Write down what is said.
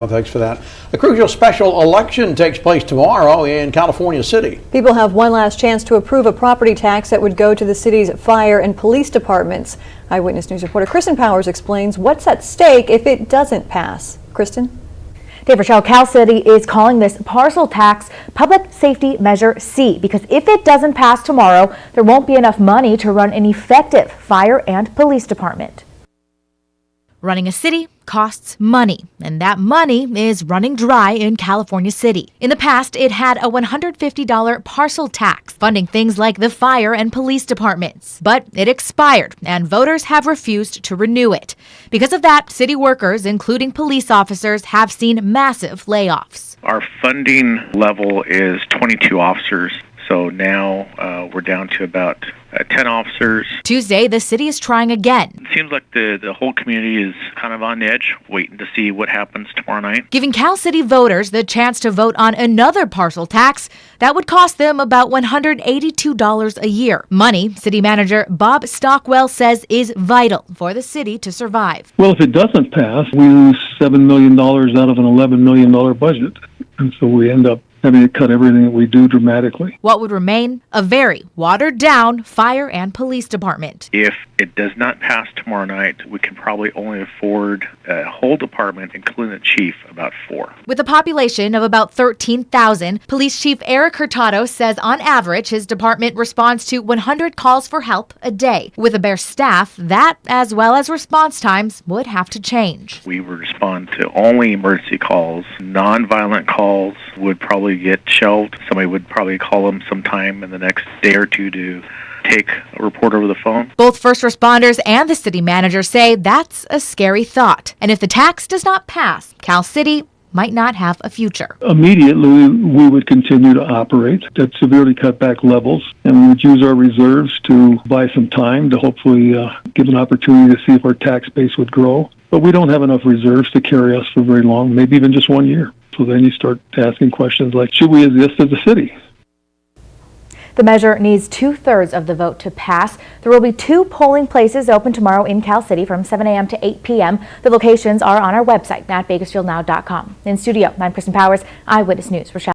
Well, thanks for that. A crucial special election takes place tomorrow in California City. People have one last chance to approve a property tax that would go to the city's fire and police departments. Eyewitness News reporter Kristen Powers explains what's at stake if it doesn't pass. Kristen? Dave Rochelle, Cal City is calling this parcel tax Public Safety Measure C because if it doesn't pass tomorrow, there won't be enough money to run an effective fire and police department. Running a city costs money, and that money is running dry in California City. In the past, it had a $150 parcel tax, funding things like the fire and police departments. But it expired, and voters have refused to renew it. Because of that, city workers, including police officers, have seen massive layoffs. Our funding level is 22 officers. So now we're down to about 10 officers. Tuesday, the city is trying again. It seems like the whole community is kind of on edge, waiting to see what happens tomorrow night. Giving Cal City voters the chance to vote on another parcel tax that would cost them about $182 a year. Money, city manager Bob Stockwell says, is vital for the city to survive. Well, if it doesn't pass, we lose $7 million out of an $11 million budget. And so we end up having to cut everything that we do dramatically. What would remain? A very watered-down fire and police department. If it does not pass tomorrow night, we can probably only afford a whole department, including the chief, about 4. With a population of about 13,000, Police Chief Eric Hurtado says on average his department responds to 100 calls for help a day. With a bare staff, that, as well as response times, would have to change. We would respond to only emergency calls. Non-violent calls would probably get shelved. Somebody would probably call them sometime in the next day or two to take a report over the phone. Both first responders and the city manager say that's a scary thought. And if the tax does not pass, Cal City might not have a future. Immediately, we would continue to operate at severely cut back levels, and we would use our reserves to buy some time to hopefully give an opportunity to see if our tax base would grow. But we don't have enough reserves to carry us for very long, maybe even just 1 year. So then you start asking questions like, should we exist as a city? The measure needs 2/3 of the vote to pass. There will be 2 polling places open tomorrow in Cal City from 7 a.m. to 8 p.m. The locations are on our website at bakersfieldnow.com. In studio, I'm Kristen Powers, Eyewitness News. Rochelle.